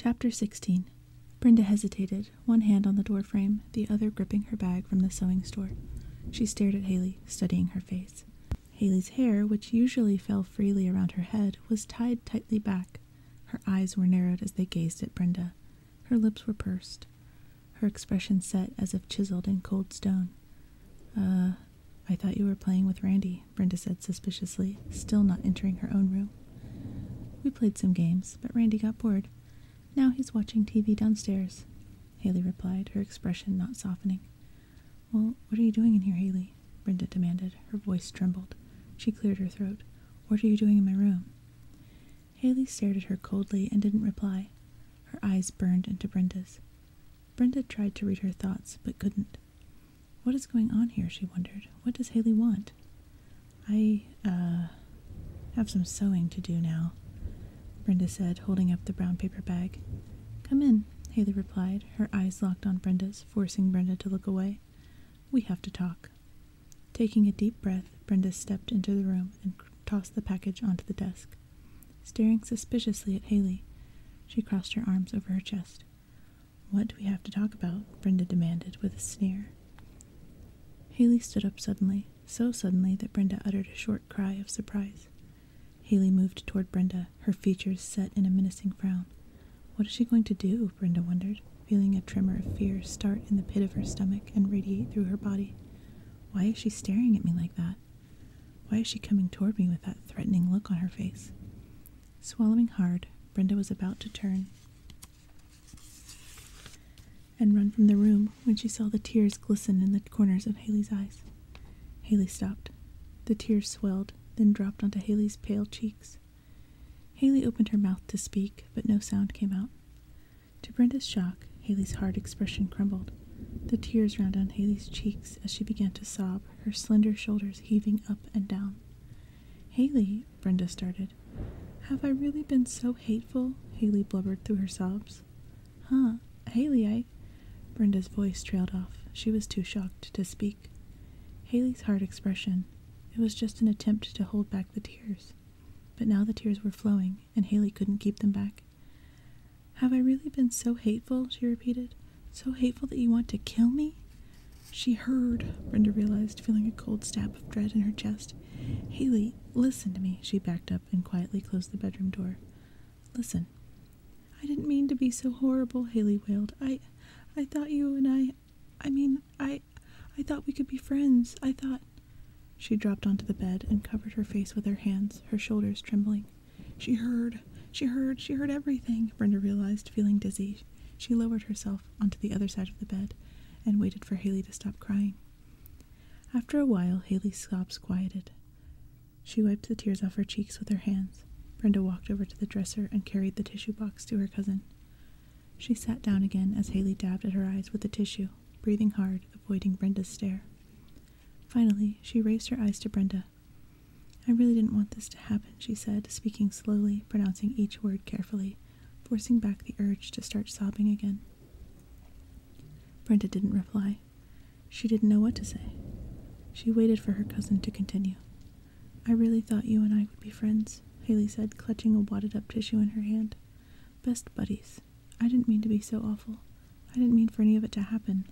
Chapter 16. Brenda hesitated, one hand on the doorframe, the other gripping her bag from the sewing store. She stared at Haley, studying her face. Haley's hair, which usually fell freely around her head, was tied tightly back. Her eyes were narrowed as they gazed at Brenda. Her lips were pursed, her expression set as if chiseled in cold stone. I thought you were playing with Randy," Brenda said suspiciously, still not entering her own room. "We played some games, but Randy got bored. Now he's watching TV downstairs," Haley replied, her expression not softening. "Well, what are you doing in here, Haley?" Brenda demanded. Her voice trembled. She cleared her throat. "What are you doing in my room?" Haley stared at her coldly and didn't reply. Her eyes burned into Brenda's. Brenda tried to read her thoughts, but couldn't. What is going on here, she wondered. What does Haley want? I have some sewing to do now," Brenda said, holding up the brown paper bag. "Come in," Haley replied, her eyes locked on Brenda's, forcing Brenda to look away. "We have to talk." Taking a deep breath, Brenda stepped into the room and tossed the package onto the desk. Staring suspiciously at Haley, she crossed her arms over her chest. "What do we have to talk about?" Brenda demanded with a sneer. Haley stood up suddenly, so suddenly that Brenda uttered a short cry of surprise. Haley moved toward Brenda, her features set in a menacing frown. What is she going to do? Brenda wondered, feeling a tremor of fear start in the pit of her stomach and radiate through her body. Why is she staring at me like that? Why is she coming toward me with that threatening look on her face? Swallowing hard, Brenda was about to turn and run from the room when she saw the tears glisten in the corners of Haley's eyes. Haley stopped. The tears swelled, then dropped onto Haley's pale cheeks. Haley opened her mouth to speak, but no sound came out. To Brenda's shock, Haley's hard expression crumbled. The tears ran down Haley's cheeks as she began to sob, her slender shoulders heaving up and down. "Haley," Brenda started. "Have I really been so hateful?" Haley blubbered through her sobs. Haley, Brenda's voice trailed off. She was too shocked to speak. Haley's hard expression, it was just an attempt to hold back the tears. But now the tears were flowing, and Haley couldn't keep them back. "Have I really been so hateful?" she repeated. "So hateful that you want to kill me?" She heard, Brenda realized, feeling a cold stab of dread in her chest. "Haley, listen to me." She backed up and quietly closed the bedroom door. "Listen." "I didn't mean to be so horrible," Haley wailed. I thought you and I thought we could be friends. I thought—" She dropped onto the bed and covered her face with her hands, her shoulders trembling. She heard everything, Brenda realized, feeling dizzy. She lowered herself onto the other side of the bed and waited for Haley to stop crying. After a while, Haley's sobs quieted. She wiped the tears off her cheeks with her hands. Brenda walked over to the dresser and carried the tissue box to her cousin. She sat down again as Haley dabbed at her eyes with the tissue, breathing hard, avoiding Brenda's stare. Finally, she raised her eyes to Brenda. "I really didn't want this to happen," she said, speaking slowly, pronouncing each word carefully, forcing back the urge to start sobbing again. Brenda didn't reply. She didn't know what to say. She waited for her cousin to continue. "I really thought you and I would be friends," Haley said, clutching a wadded-up tissue in her hand. "Best buddies. I didn't mean to be so awful. I didn't mean for any of it to happen."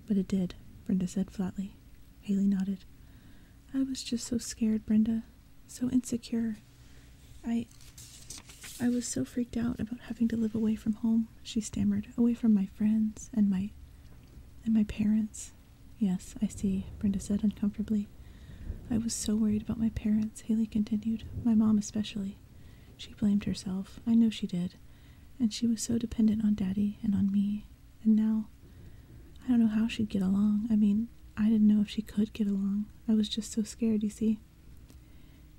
"But it did," Brenda said flatly. Haley nodded. "I was just so scared, Brenda. So insecure. I was so freaked out about having to live away from home," she stammered. "Away from my friends and my parents." "Yes, I see," Brenda said uncomfortably. "I was so worried about my parents," Haley continued. "My mom especially. She blamed herself. I know she did. And she was so dependent on Daddy and on me. And now, I don't know how she'd get along. I didn't know if she could get along. I was just so scared, you see."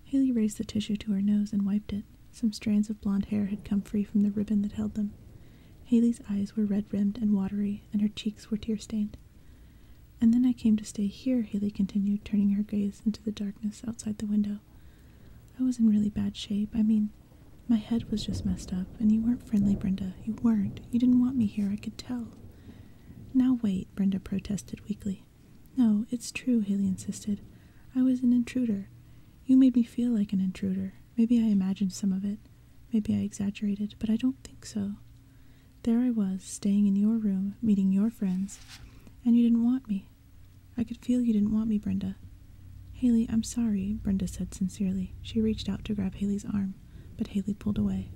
Haley raised the tissue to her nose and wiped it. Some strands of blonde hair had come free from the ribbon that held them. Haley's eyes were red-rimmed and watery, and her cheeks were tear-stained. "And then I came to stay here," Haley continued, turning her gaze into the darkness outside the window. "I was in really bad shape. My head was just messed up, and you weren't friendly, Brenda. You weren't. You didn't want me here, I could tell." "Now wait," Brenda protested weakly. "No, it's true," Haley insisted. "I was an intruder. You made me feel like an intruder. Maybe I imagined some of it. Maybe I exaggerated, but I don't think so." There I was, staying in your room, meeting your friends, and you didn't want me. I could feel you didn't want me, Brenda. Haley, I'm sorry, Brenda said sincerely. She reached out to grab Haley's arm, but Haley pulled away.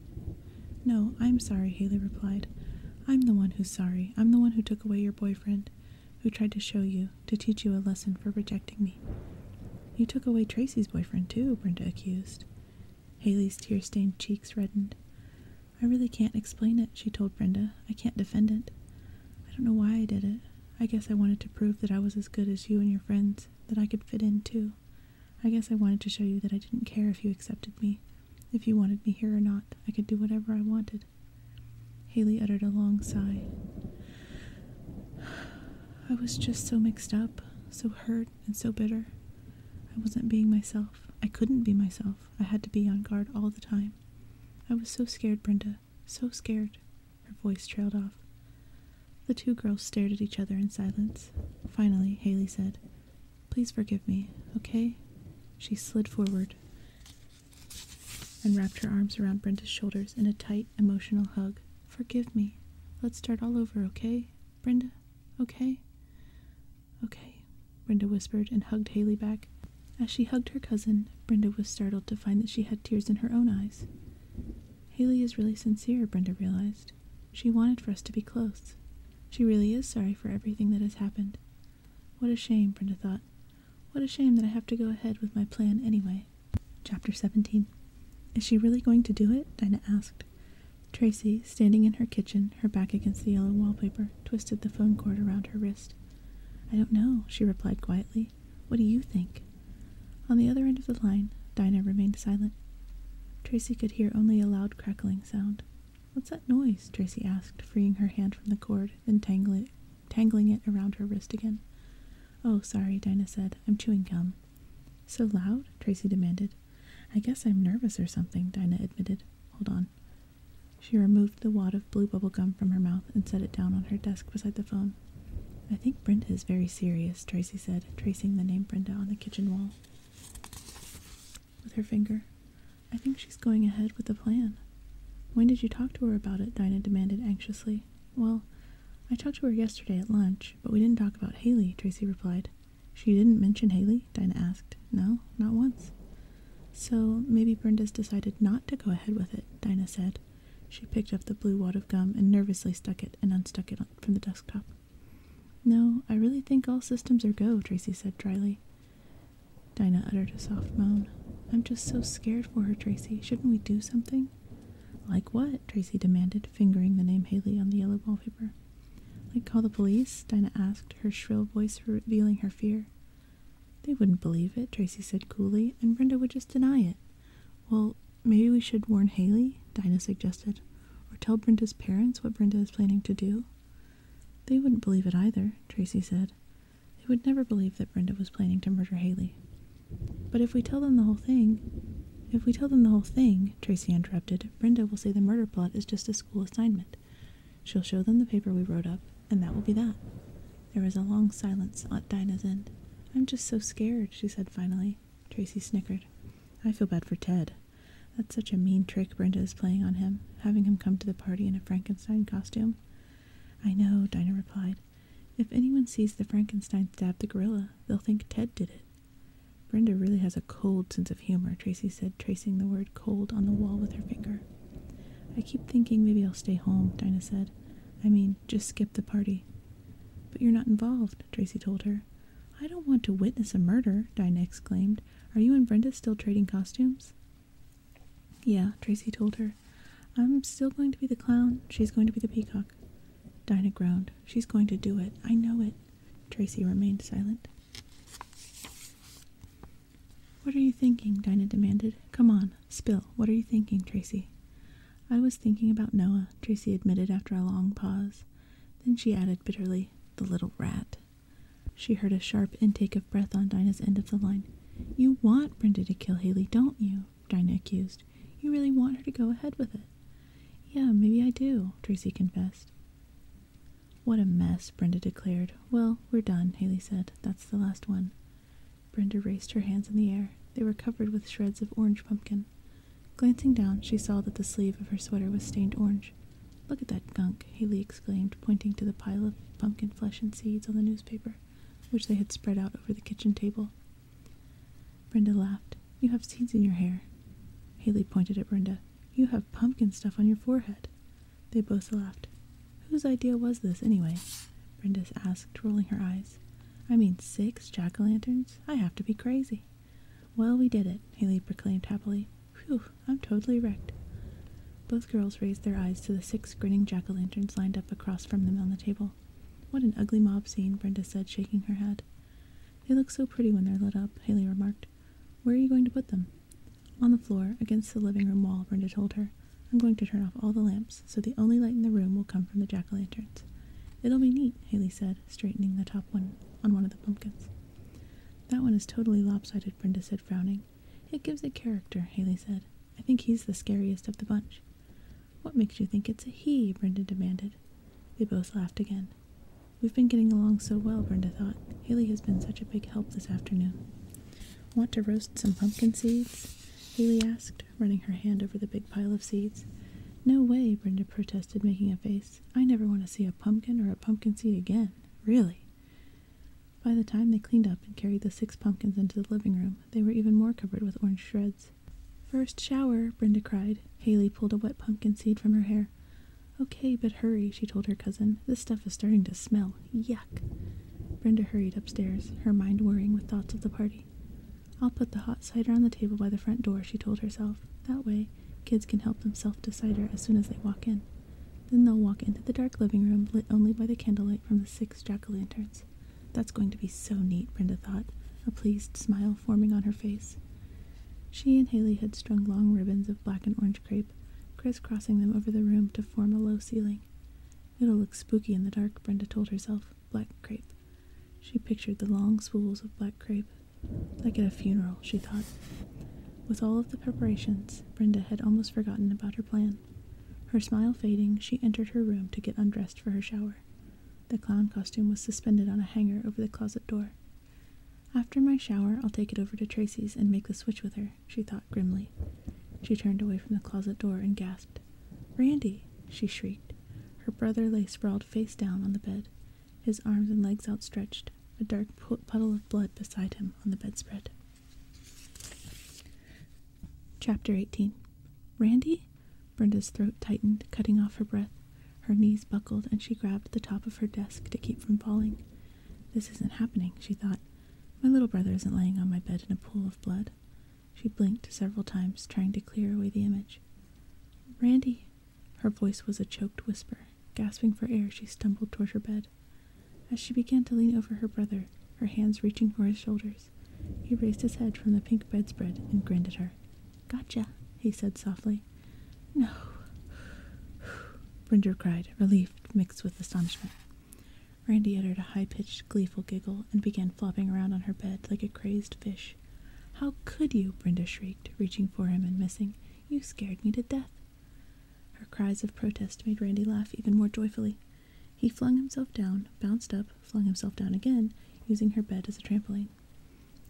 No, I'm sorry, Haley replied. I'm the one who's sorry. I'm the one who took away your boyfriend, who tried to show you, to teach you a lesson for rejecting me. You took away Tracy's boyfriend, too, Brenda accused. Haley's tear-stained cheeks reddened. I really can't explain it, she told Brenda. I can't defend it. I don't know why I did it. I guess I wanted to prove that I was as good as you and your friends, that I could fit in, too. I guess I wanted to show you that I didn't care if you accepted me. If you wanted me here or not, I could do whatever I wanted. Haley uttered a long sigh. I was just so mixed up, so hurt and so bitter. I wasn't being myself. I couldn't be myself. I had to be on guard all the time. I was so scared, Brenda, so scared. Her voice trailed off. The two girls stared at each other in silence. Finally, Haley said, Please forgive me, okay? She slid forward and wrapped her arms around Brenda's shoulders in a tight, emotional hug. Forgive me. Let's start all over, okay? Brenda, okay? Okay, Brenda whispered and hugged Haley back. As she hugged her cousin, Brenda was startled to find that she had tears in her own eyes. Haley is really sincere, Brenda realized. She wanted for us to be close. She really is sorry for everything that has happened. What a shame, Brenda thought. What a shame that I have to go ahead with my plan anyway. Chapter 17. Is she really going to do it? Dinah asked. Tracy, standing in her kitchen, her back against the yellow wallpaper, twisted the phone cord around her wrist. I don't know, she replied quietly. What do you think? On the other end of the line, Dinah remained silent. Tracy could hear only a loud crackling sound. What's that noise? Tracy asked, freeing her hand from the cord, then tangling it around her wrist again. Oh, sorry, Dinah said. I'm chewing gum. So loud? Tracy demanded. I guess I'm nervous or something, Dinah admitted. Hold on. She removed the wad of blue bubble gum from her mouth and set it down on her desk beside the phone. I think Brenda is very serious, Tracy said, tracing the name Brenda on the kitchen wall with her finger. I think she's going ahead with the plan. When did you talk to her about it? Dinah demanded anxiously. Well, I talked to her yesterday at lunch, but we didn't talk about Haley, Tracy replied. She didn't mention Haley? Dinah asked. No, not once. So maybe Brenda's decided not to go ahead with it, Dinah said. She picked up the blue wad of gum and nervously stuck it and unstuck it from the desktop. No, I really think all systems are go, Tracy said dryly. Dinah uttered a soft moan. I'm just so scared for her, Tracy. Shouldn't we do something? Like what? Tracy demanded, fingering the name Haley on the yellow wallpaper. Like call the police? Dinah asked, her shrill voice revealing her fear. They wouldn't believe it, Tracy said coolly, and Brenda would just deny it. Well, maybe we should warn Haley, Dinah suggested, or tell Brenda's parents what Brenda is planning to do. They wouldn't believe it either, Tracy said. They would never believe that Brenda was planning to murder Haley. But if we tell them the whole thing, Tracy interrupted, Brenda will say the murder plot is just a school assignment. She'll show them the paper we wrote up, and that will be that. There was a long silence at Dinah's end. I'm just so scared, she said finally. Tracy snickered. I feel bad for Ted. That's such a mean trick Brenda is playing on him, having him come to the party in a Frankenstein costume. I know, Dinah replied. If anyone sees the Frankenstein stab the gorilla, they'll think Ted did it. Brenda really has a cold sense of humor, Tracy said, tracing the word cold on the wall with her finger. I keep thinking maybe I'll stay home, Dinah said. I mean, just skip the party. But you're not involved, Tracy told her. I don't want to witness a murder, Dinah exclaimed. Are you and Brenda still trading costumes? Yeah, Tracy told her. I'm still going to be the clown. She's going to be the peacock. Dinah groaned. She's going to do it. I know it. Tracy remained silent. What are you thinking? Dinah demanded. Come on, spill. What are you thinking, Tracy? I was thinking about Noah, Tracy admitted after a long pause. Then she added bitterly, the little rat. She heard a sharp intake of breath on Dinah's end of the line. You want Brenda to kill Haley, don't you? Dinah accused. You really want her to go ahead with it. Yeah, maybe I do, Tracy confessed. What a mess, Brenda declared. Well, we're done, Haley said. That's the last one. Brenda raised her hands in the air. They were covered with shreds of orange pumpkin. Glancing down, she saw that the sleeve of her sweater was stained orange. Look at that gunk, Haley exclaimed, pointing to the pile of pumpkin flesh and seeds on the newspaper, which they had spread out over the kitchen table. Brenda laughed. You have seeds in your hair. Haley pointed at Brenda. You have pumpkin stuff on your forehead. They both laughed. Whose idea was this, anyway? Brenda asked, rolling her eyes. I mean, 6 jack-o'-lanterns? I have to be crazy. Well, we did it, Haley proclaimed happily. Phew, I'm totally wrecked. Both girls raised their eyes to the 6 grinning jack-o'-lanterns lined up across from them on the table. What an ugly mob scene, Brenda said, shaking her head. They look so pretty when they're lit up, Haley remarked. Where are you going to put them? On the floor, against the living room wall, Brenda told her. I'm going to turn off all the lamps, so the only light in the room will come from the jack-o'-lanterns. It'll be neat, Haley said, straightening the top one on one of the pumpkins. That one is totally lopsided, Brenda said, frowning. It gives it character, Haley said. I think he's the scariest of the bunch. What makes you think it's a he? Brenda demanded. They both laughed again. We've been getting along so well, Brenda thought. Haley has been such a big help this afternoon. Want to roast some pumpkin seeds? Haley asked, running her hand over the big pile of seeds. No way, Brenda protested, making a face. I never want to see a pumpkin or a pumpkin seed again. Really. By the time they cleaned up and carried the 6 pumpkins into the living room, they were even more covered with orange shreds. First shower, Brenda cried. Haley pulled a wet pumpkin seed from her hair. Okay, but hurry, she told her cousin. This stuff is starting to smell. Yuck. Brenda hurried upstairs, her mind whirring with thoughts of the party. I'll put the hot cider on the table by the front door, she told herself. That way, kids can help themselves to cider as soon as they walk in. Then they'll walk into the dark living room, lit only by the candlelight from the 6 jack-o'-lanterns. That's going to be so neat, Brenda thought, a pleased smile forming on her face. She and Haley had strung long ribbons of black and orange crepe, crisscrossing them over the room to form a low ceiling. It'll look spooky in the dark, Brenda told herself. Black crepe. She pictured the long spools of black crepe. Like at a funeral, she thought. With all of the preparations, Brenda had almost forgotten about her plan. Her smile fading, she entered her room to get undressed for her shower. The clown costume was suspended on a hanger over the closet door. After my shower, I'll take it over to Tracy's and make the switch with her, she thought grimly. She turned away from the closet door and gasped. Randy, she shrieked. Her brother lay sprawled face down on the bed, his arms and legs outstretched, a dark puddle of blood beside him on the bedspread. Chapter 18. Randy? Brenda's throat tightened, cutting off her breath. Her knees buckled, and she grabbed the top of her desk to keep from falling. This isn't happening, she thought. My little brother isn't laying on my bed in a pool of blood. She blinked several times, trying to clear away the image. Randy! Her voice was a choked whisper. Gasping for air, she stumbled toward her bed. As she began to lean over her brother, her hands reaching for his shoulders, he raised his head from the pink bedspread and grinned at her. Gotcha, he said softly. No. Brenda cried, relief mixed with astonishment. Randy uttered a high-pitched, gleeful giggle and began flopping around on her bed like a crazed fish. How could you? Brenda shrieked, reaching for him and missing. You scared me to death. Her cries of protest made Randy laugh even more joyfully. He flung himself down, bounced up, flung himself down again, using her bed as a trampoline.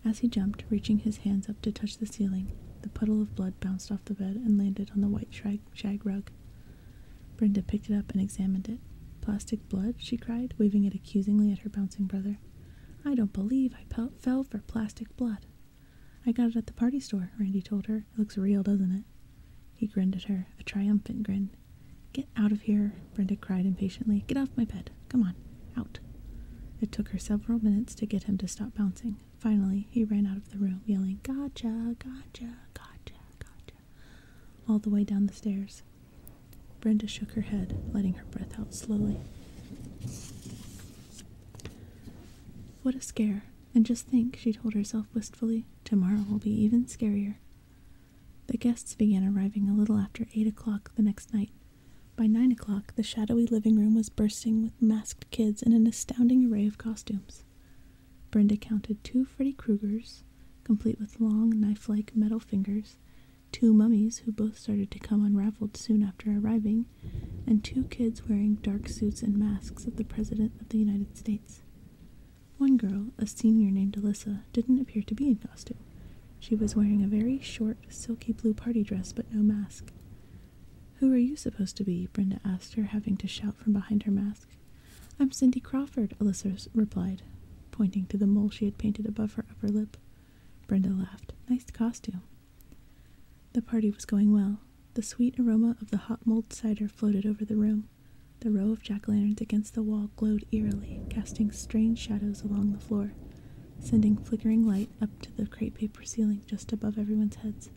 As he jumped, reaching his hands up to touch the ceiling, the puddle of blood bounced off the bed and landed on the white shag rug. Brenda picked it up and examined it. Plastic blood? She cried, waving it accusingly at her bouncing brother. I don't believe I fell for plastic blood. I got it at the party store, Randy told her. It looks real, doesn't it? He grinned at her, a triumphant grin. Get out of here, Brenda cried impatiently. Get off my bed. Come on, out. It took her several minutes to get him to stop bouncing. Finally, he ran out of the room, yelling, Gotcha, gotcha, gotcha, gotcha, all the way down the stairs. Brenda shook her head, letting her breath out slowly. What a scare. And just think, she told herself wistfully, tomorrow will be even scarier. The guests began arriving a little after 8 o'clock the next night. By 9 o'clock, the shadowy living room was bursting with masked kids in an astounding array of costumes. Brenda counted 2 Freddy Kruegers, complete with long, knife-like metal fingers, 2 mummies who both started to come unraveled soon after arriving, and 2 kids wearing dark suits and masks of the President of the United States. One girl, a senior named Alyssa, didn't appear to be in costume. She was wearing a very short, silky blue party dress, but no mask. "Who are you supposed to be?" Brenda asked her, having to shout from behind her mask. "I'm Cindy Crawford," Alyssa replied, pointing to the mole she had painted above her upper lip. Brenda laughed. "Nice costume." The party was going well. The sweet aroma of the hot mulled cider floated over the room. The row of jack-o'-lanterns against the wall glowed eerily, casting strange shadows along the floor, sending flickering light up to the crepe paper ceiling just above everyone's heads.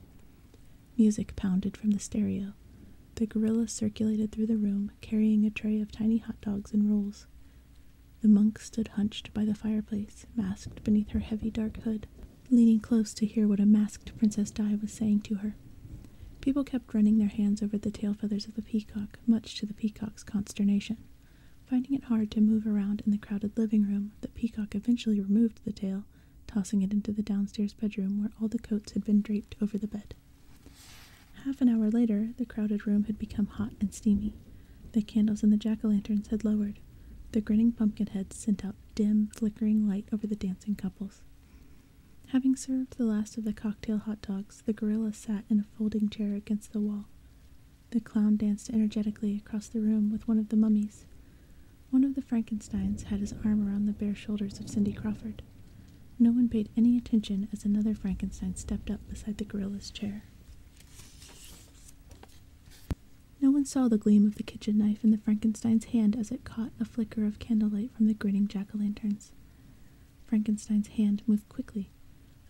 Music pounded from the stereo. The gorilla circulated through the room, carrying a tray of tiny hot dogs and rolls. The monk stood hunched by the fireplace, masked beneath her heavy dark hood, leaning close to hear what a masked Princess Di was saying to her. People kept running their hands over the tail feathers of the peacock, much to the peacock's consternation. Finding it hard to move around in the crowded living room, the peacock eventually removed the tail, tossing it into the downstairs bedroom where all the coats had been draped over the bed. Half an hour later, the crowded room had become hot and steamy. The candles in the jack-o'-lanterns had lowered. The grinning pumpkin heads sent out dim, flickering light over the dancing couples. Having served the last of the cocktail hot dogs, the gorilla sat in a folding chair against the wall. The clown danced energetically across the room with one of the mummies. One of the Frankensteins had his arm around the bare shoulders of Cindy Crawford. No one paid any attention as another Frankenstein stepped up beside the gorilla's chair. No one saw the gleam of the kitchen knife in the Frankenstein's hand as it caught a flicker of candlelight from the grinning jack-o'-lanterns. Frankenstein's hand moved quickly,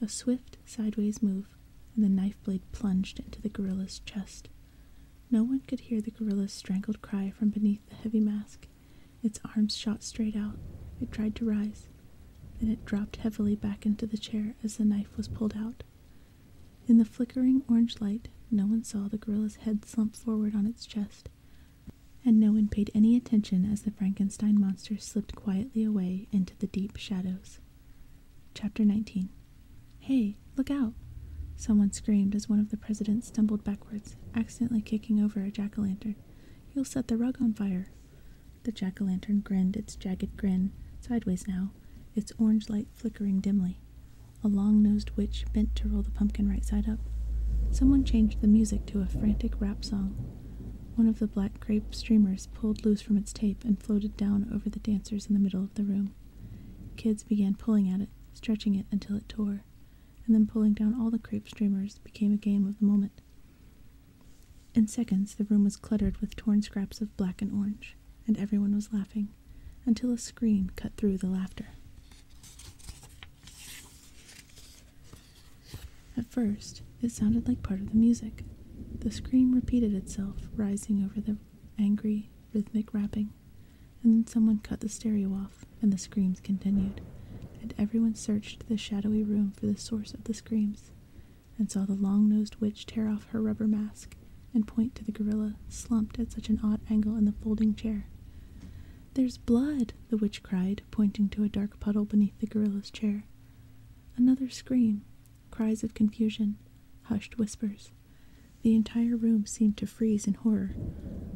a swift, sideways move, and the knife blade plunged into the gorilla's chest. No one could hear the gorilla's strangled cry from beneath the heavy mask. Its arms shot straight out. It tried to rise. Then it dropped heavily back into the chair as the knife was pulled out. In the flickering orange light, no one saw the gorilla's head slump forward on its chest, and no one paid any attention as the Frankenstein monster slipped quietly away into the deep shadows. Chapter 19. "Hey, look out!" Someone screamed as one of the presidents stumbled backwards, accidentally kicking over a jack-o'-lantern. "You'll set the rug on fire." The jack-o'-lantern grinned its jagged grin, sideways now, its orange light flickering dimly. A long-nosed witch bent to roll the pumpkin right side up. Someone changed the music to a frantic rap song. One of the black crepe streamers pulled loose from its tape and floated down over the dancers in the middle of the room. Kids began pulling at it, stretching it until it tore, and then pulling down all the crepe streamers became a game of the moment. In seconds, the room was cluttered with torn scraps of black and orange, and everyone was laughing, until a scream cut through the laughter. At first, it sounded like part of the music. The scream repeated itself, rising over the angry, rhythmic rapping, and then someone cut the stereo off, and the screams continued, and everyone searched the shadowy room for the source of the screams, and saw the long-nosed witch tear off her rubber mask and point to the gorilla, slumped at such an odd angle in the folding chair. "There's blood!" the witch cried, pointing to a dark puddle beneath the gorilla's chair. Another scream, cries of confusion, hushed whispers. The entire room seemed to freeze in horror.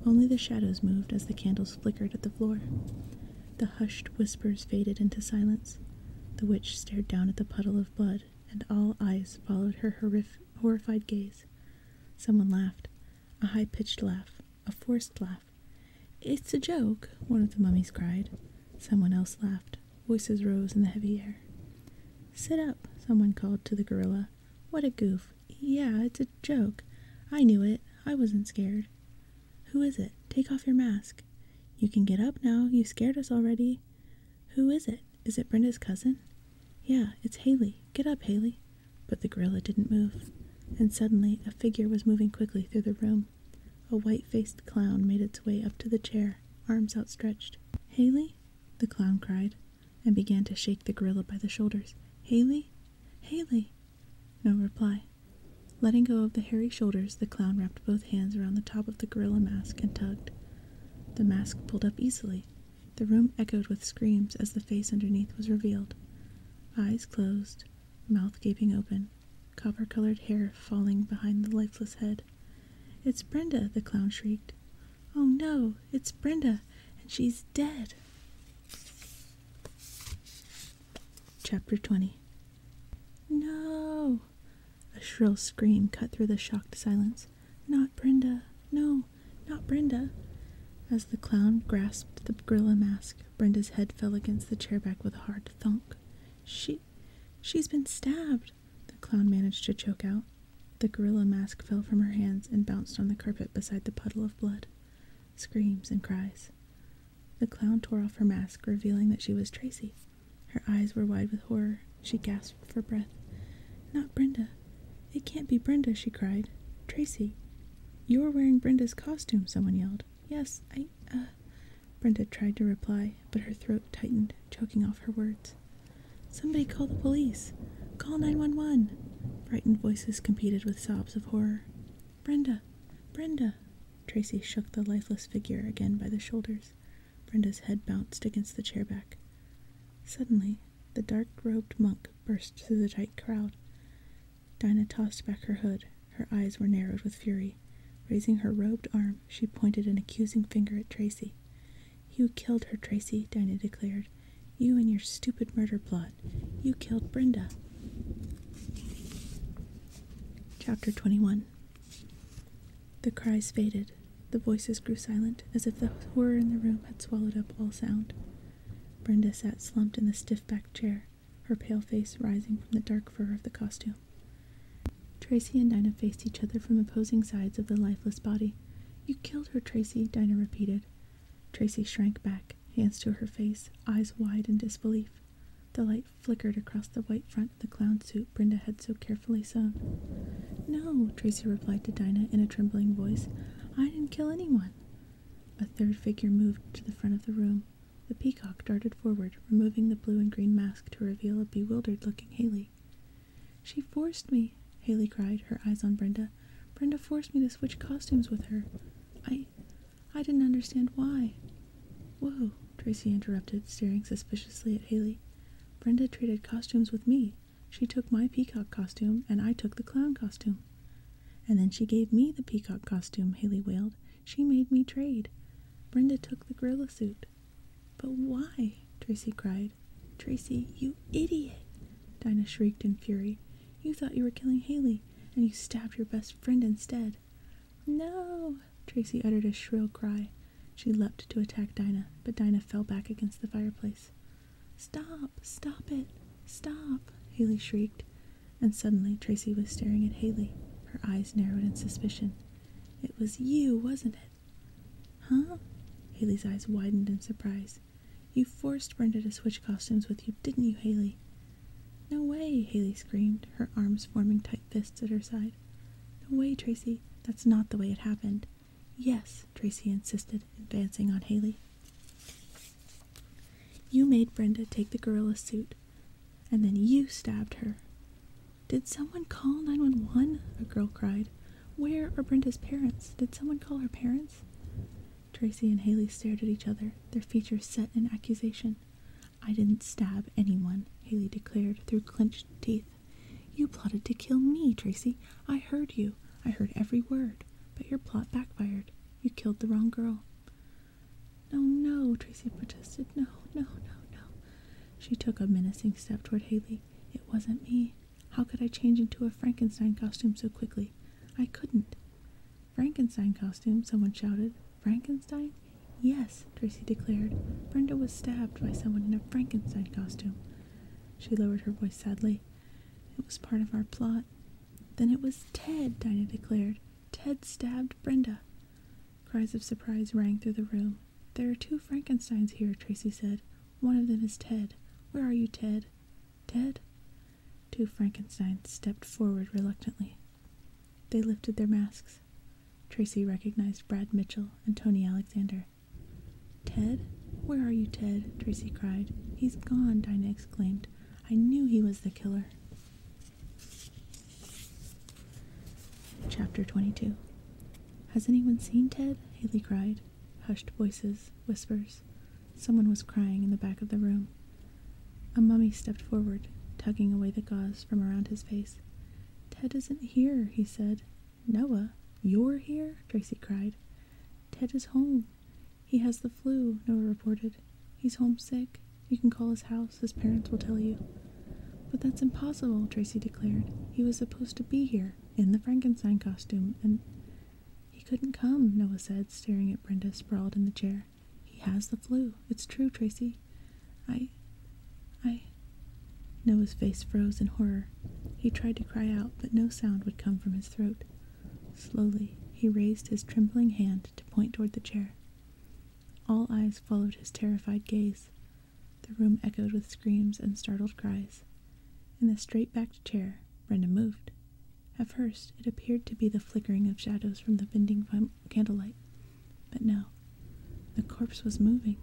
Only the shadows moved as the candles flickered at the floor. The hushed whispers faded into silence. The witch stared down at the puddle of blood, and all eyes followed her horrified gaze. Someone laughed, a high-pitched laugh, a forced laugh. "It's a joke," one of the mummies cried. Someone else laughed. Voices rose in the heavy air. "Sit up," someone called to the gorilla. "What a goof. Yeah, it's a joke. I knew it. I wasn't scared." "Who is it? Take off your mask." "You can get up now. You scared us already." "Who is it? Is it Brenda's cousin?" "Yeah, it's Haley. Get up, Haley." But the gorilla didn't move, and suddenly a figure was moving quickly through the room. A white-faced clown made its way up to the chair, arms outstretched. "Haley?" the clown cried, and began to shake the gorilla by the shoulders. "Haley? Haley!" No reply. Letting go of the hairy shoulders, the clown wrapped both hands around the top of the gorilla mask and tugged. The mask pulled up easily. The room echoed with screams as the face underneath was revealed. Eyes closed, mouth gaping open, copper-colored hair falling behind the lifeless head. "It's Brenda!" the clown shrieked. "Oh no, it's Brenda, and she's dead!" Chapter 20. "No!" A shrill scream cut through the shocked silence. "Not Brenda! No, Not Brenda. As the clown grasped the gorilla mask, Brenda's head fell against the chairback with a hard thunk. She's been stabbed, the clown managed to choke out. The gorilla mask fell from her hands and bounced on the carpet beside the puddle of blood. Screams and cries. The clown tore off her mask, revealing that she was Tracy. Her eyes were wide with horror. She gasped for breath. Not Brenda. It can't be Brenda, she cried. Tracy. You're wearing Brenda's costume, someone yelled. Yes, Brenda tried to reply, but her throat tightened, choking off her words. Somebody call the police. Call 911. Frightened voices competed with sobs of horror. Brenda! Brenda! Tracy shook the lifeless figure again by the shoulders. Brenda's head bounced against the chairback. Suddenly, the dark-robed monk burst through the tight crowd. Dinah tossed back her hood. Her eyes were narrowed with fury. Raising her robed arm, she pointed an accusing finger at Tracy. You killed her, Tracy, Dinah declared. You and your stupid murder plot. You killed Brenda. Chapter 21. The cries faded. The voices grew silent, as if the horror in the room had swallowed up all sound. Brenda sat slumped in the stiff-backed chair, her pale face rising from the dark fur of the costume. Tracy and Dinah faced each other from opposing sides of the lifeless body. You killed her, Tracy, Dinah repeated. Tracy shrank back, hands to her face, eyes wide in disbelief. The light flickered across the white front of the clown suit Brenda had so carefully sewn. No, Tracy replied to Dinah in a trembling voice. I didn't kill anyone. A third figure moved to the front of the room. The peacock darted forward, removing the blue and green mask to reveal a bewildered-looking Haley. She forced me, Haley cried, her eyes on Brenda. Brenda forced me to switch costumes with her. I didn't understand why. Whoa, Tracy interrupted, staring suspiciously at Haley. Brenda traded costumes with me. She took my peacock costume, and I took the clown costume. And then she gave me the peacock costume, Haley wailed. She made me trade. Brenda took the gorilla suit. But why? Tracy cried. Tracy, you idiot! Dinah shrieked in fury. You thought you were killing Haley, and you stabbed your best friend instead. No! Tracy uttered a shrill cry. She leapt to attack Dinah, but Dinah fell back against the fireplace. Stop! Stop it! Stop! Haley shrieked, and suddenly Tracy was staring at Haley, her eyes narrowed in suspicion. It was you, wasn't it? Huh? Haley's eyes widened in surprise. You forced Brenda to switch costumes with you, didn't you, Haley? No way, Haley screamed, her arms forming tight fists at her side. No way, Tracy. That's not the way it happened. Yes, Tracy insisted, advancing on Haley. You made Brenda take the gorilla suit, and then you stabbed her. Did someone call 911? A girl cried. Where are Brenda's parents? Did someone call her parents? Tracy and Haley stared at each other, their features set in accusation. I didn't stab anyone, Haley declared through clenched teeth. You plotted to kill me, Tracy. I heard you. I heard every word. But your plot backfired. You killed the wrong girl. No, Tracy protested. No. She took a menacing step toward Haley. It wasn't me. How could I change into a Frankenstein costume so quickly? I couldn't. Frankenstein costume, someone shouted. Frankenstein? Yes, Tracy declared. Brenda was stabbed by someone in a Frankenstein costume. She lowered her voice sadly. It was part of our plot. Then it was Ted, Dinah declared. Ted stabbed Brenda. Cries of surprise rang through the room. There are 2 Frankensteins here, Tracy said. One of them is Ted. Where are you, Ted? Ted? 2 Frankensteins stepped forward reluctantly. They lifted their masks. Tracy recognized Brad Mitchell and Tony Alexander. Ted? Where are you, Ted? Tracy cried. He's gone, Dinah exclaimed. I knew he was the killer. Chapter 22. Has anyone seen Ted? Haley cried. Hushed voices, whispers. Someone was crying in the back of the room. A mummy stepped forward, tugging away the gauze from around his face. Ted isn't here, he said. Noah, you're here? Tracy cried. Ted is home. He has the flu, Noah reported. He's homesick. You can call his house. His parents will tell you. But that's impossible, Tracy declared. He was supposed to be here, in the Frankenstein costume, and... He couldn't come, Noah said, staring at Brenda sprawled in the chair. He has the flu. It's true, Tracy. I... Noah's face froze in horror. He tried to cry out, but no sound would come from his throat. Slowly, he raised his trembling hand to point toward the chair. All eyes followed his terrified gaze. The room echoed with screams and startled cries. In the straight-backed chair, Brenda moved. At first, it appeared to be the flickering of shadows from the bending candlelight. But no, the corpse was moving.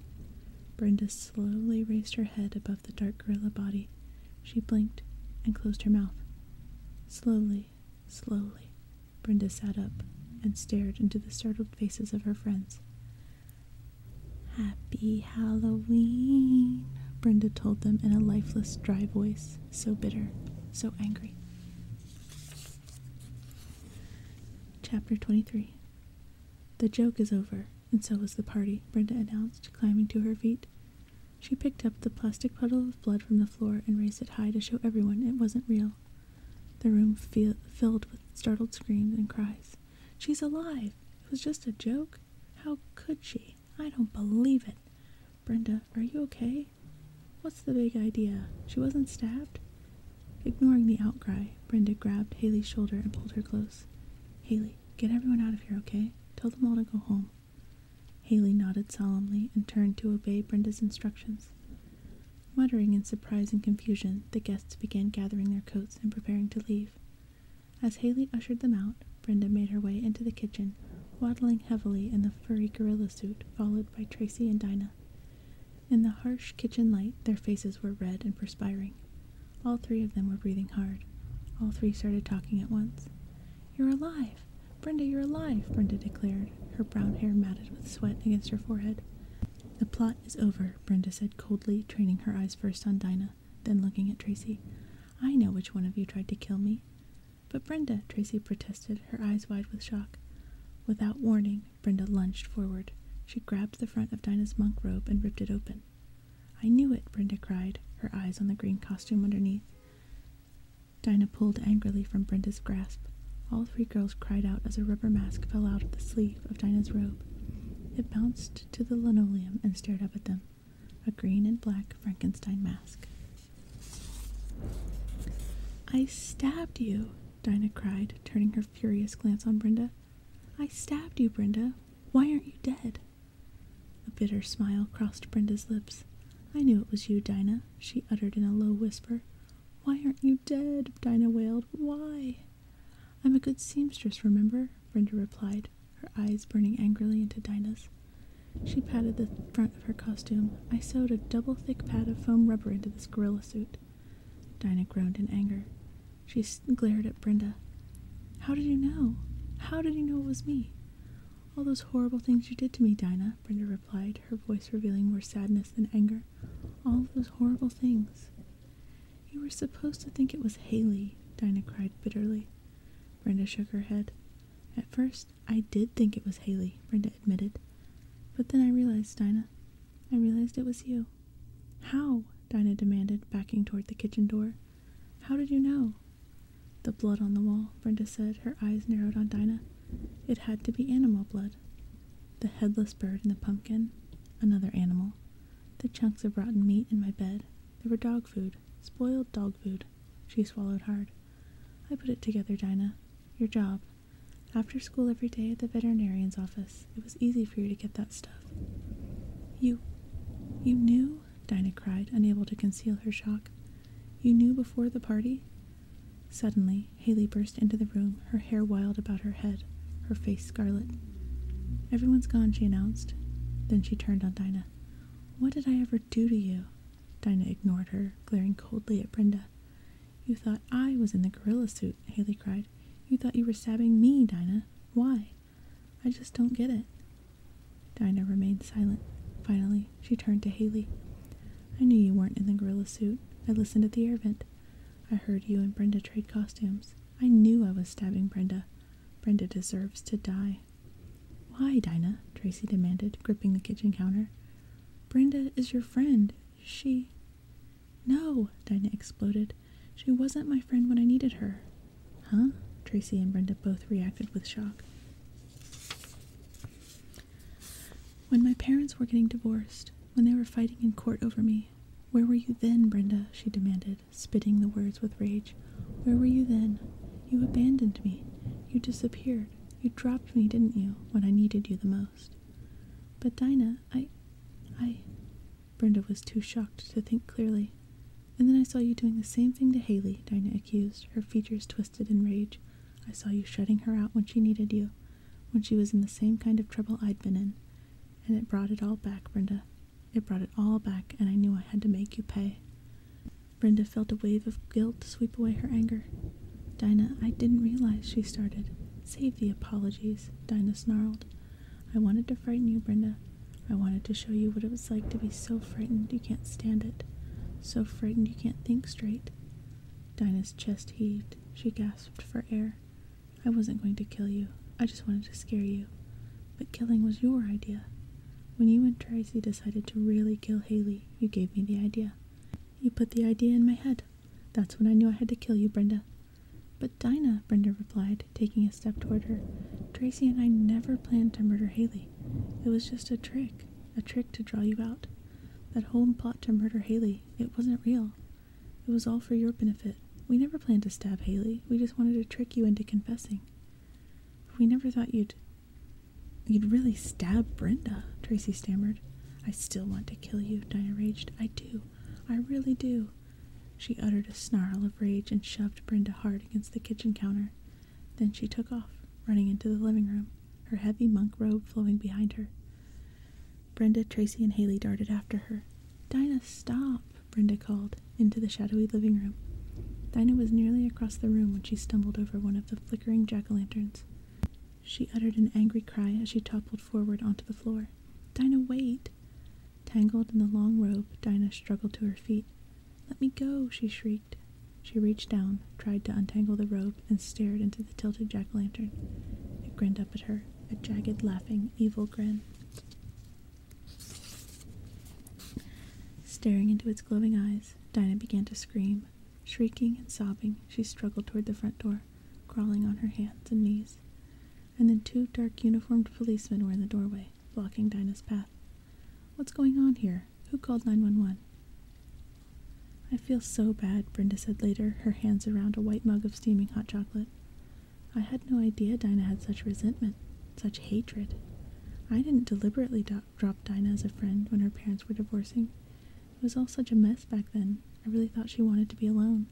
Brenda slowly raised her head above the dark gorilla body. She blinked and closed her mouth. Slowly, Brenda sat up and stared into the startled faces of her friends. "Happy Halloween," Brenda told them in a lifeless, dry voice, so bitter, so angry. Chapter 23. The joke is over, and so is the party, Brenda announced, climbing to her feet. She picked up the plastic puddle of blood from the floor and raised it high to show everyone it wasn't real. The room filled with startled screams and cries. "She's alive! It was just a joke? How could she? I don't believe it! Brenda, are you okay? What's the big idea? She wasn't stabbed?" Ignoring the outcry, Brenda grabbed Haley's shoulder and pulled her close. "Haley, get everyone out of here, okay? Tell them all to go home." Haley nodded solemnly and turned to obey Brenda's instructions. Muttering in surprise and confusion, the guests began gathering their coats and preparing to leave. As Haley ushered them out, Brenda made her way into the kitchen, waddling heavily in the furry gorilla suit, followed by Tracy and Dinah. In the harsh kitchen light, their faces were red and perspiring. All three of them were breathing hard. All three started talking at once. "You're alive! Brenda, you're alive!" Brenda declared, her brown hair matted with sweat against her forehead. "The plot is over," Brenda said coldly, training her eyes first on Dinah, then looking at Tracy. "I know which one of you tried to kill me." "But Brenda," Tracy protested, her eyes wide with shock. Without warning, Brenda lunged forward. She grabbed the front of Dinah's monk robe and ripped it open. "I knew it," Brenda cried, her eyes on the green costume underneath. Dinah pulled angrily from Brenda's grasp. All three girls cried out as a rubber mask fell out of the sleeve of Dinah's robe. It bounced to the linoleum and stared up at them. A green and black Frankenstein mask. "I stabbed you," Dinah cried, turning her furious glance on Brenda. "I stabbed you, Brenda. Why aren't you dead?" A bitter smile crossed Brenda's lips. "I knew it was you, Dinah," she uttered in a low whisper. "Why aren't you dead?" Dinah wailed. "Why?" "I'm a good seamstress, remember?" Brenda replied, her eyes burning angrily into Dinah's. She patted the front of her costume. "I sewed a double-thick pad of foam rubber into this gorilla suit." Dinah groaned in anger. She glared at Brenda. "How did you know? How did you know it was me?" "All those horrible things you did to me, Dinah," Brenda replied, her voice revealing more sadness than anger. "All those horrible things." "You were supposed to think it was Haley," Dinah cried bitterly. Brenda shook her head. "At first, I did think it was Haley," Brenda admitted. "But then I realized, Dinah. I realized it was you." "How?" Dinah demanded, backing toward the kitchen door. "How did you know?" "The blood on the wall," Brenda said, her eyes narrowed on Dinah. "It had to be animal blood. The headless bird in the pumpkin, another animal. The chunks of rotten meat in my bed. They were dog food, spoiled dog food." She swallowed hard. "I put it together, Dinah. Your job. After school every day at the veterinarian's office. It was easy for you to get that stuff." You knew?" Dinah cried, unable to conceal her shock. "You knew before the party?" Suddenly, Haley burst into the room, her hair wild about her head, her face scarlet. "Everyone's gone," she announced. Then she turned on Dinah. "What did I ever do to you?" Dinah ignored her, glaring coldly at Brenda. "You thought I was in the gorilla suit," Haley cried. "You thought you were stabbing me, Dinah. Why? I just don't get it." Dinah remained silent. Finally, she turned to Haley. "I knew you weren't in the gorilla suit. I listened at the air vent. I heard you and Brenda trade costumes. I knew I was stabbing Brenda. Brenda deserves to die." "Why, Dinah?" Tracy demanded, gripping the kitchen counter. "Brenda is your friend. She—" "No!" Dinah exploded. "She wasn't my friend when I needed her." "Huh?" Tracy and Brenda both reacted with shock. When my parents were getting divorced, when they were fighting in court over me, where were you then, Brenda? She demanded, spitting the words with rage. Where were you then? You abandoned me. You disappeared. You dropped me, didn't you, when I needed you the most? But Dinah, Brenda was too shocked to think clearly. And then I saw you doing the same thing to Haley, Dinah accused, her features twisted in rage. I saw you shutting her out when she needed you, when she was in the same kind of trouble I'd been in. And it brought it all back, Brenda. It brought it all back, and I knew I had to make you pay. Brenda felt a wave of guilt sweep away her anger. Dinah, I didn't realize, she started. Save the apologies, Dinah snarled. I wanted to frighten you, Brenda. I wanted to show you what it was like to be so frightened you can't stand it. So frightened you can't think straight. Dinah's chest heaved. She gasped for air. I wasn't going to kill you. I just wanted to scare you. But killing was your idea. When you and Tracy decided to really kill Haley, you gave me the idea. You put the idea in my head. That's when I knew I had to kill you, Brenda. But Dinah, Brenda replied, taking a step toward her, Tracy and I never planned to murder Haley. It was just a trick to draw you out. That whole plot to murder Haley, it wasn't real. It was all for your benefit. We never planned to stab Haley. We just wanted to trick you into confessing. We never thought you'd really stab Brenda, Tracy stammered. I still want to kill you, Dinah raged. I do. I really do. She uttered a snarl of rage and shoved Brenda hard against the kitchen counter. Then she took off, running into the living room, her heavy monk robe flowing behind her. Brenda, Tracy, and Haley darted after her. Dinah, stop, Brenda called, into the shadowy living room. Dinah was nearly across the room when she stumbled over one of the flickering jack-o'-lanterns. She uttered an angry cry as she toppled forward onto the floor. Dinah, wait! Tangled in the long robe, Dinah struggled to her feet. Let me go, she shrieked. She reached down, tried to untangle the robe, and stared into the tilted jack-o'-lantern. It grinned up at her, a jagged, laughing, evil grin. Staring into its glowing eyes, Dinah began to scream. Shrieking and sobbing, she struggled toward the front door, crawling on her hands and knees. And then 2 dark uniformed policemen were in the doorway, blocking Dinah's path. What's going on here? Who called 911? I feel so bad, Brenda said later, her hands around a white mug of steaming hot chocolate. I had no idea Dinah had such resentment, such hatred. I didn't deliberately drop Dinah as a friend when her parents were divorcing. It was all such a mess back then. I really thought she wanted to be alone.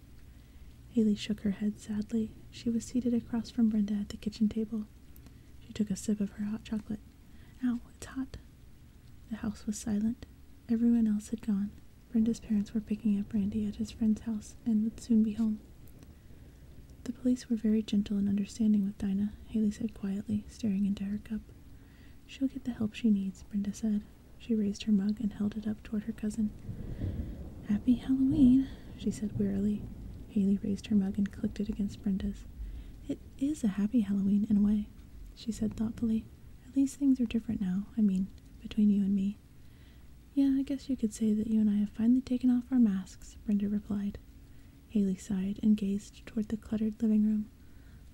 Haley shook her head sadly. She was seated across from Brenda at the kitchen table. She took a sip of her hot chocolate. Ow, it's hot. The house was silent. Everyone else had gone. Brenda's parents were picking up Randy at his friend's house and would soon be home. The police were very gentle and understanding with Dinah, Haley said quietly, staring into her cup. She'll get the help she needs, Brenda said. She raised her mug and held it up toward her cousin. Happy Halloween, she said wearily. Haley raised her mug and clicked it against Brenda's. It is a happy Halloween, in a way, she said thoughtfully. At least things are different now, between you and me. Yeah, I guess you could say that you and I have finally taken off our masks, Brenda replied. Haley sighed and gazed toward the cluttered living room.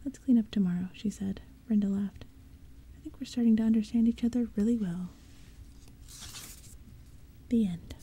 Let's clean up tomorrow, she said. Brenda laughed. I think we're starting to understand each other really well. The end.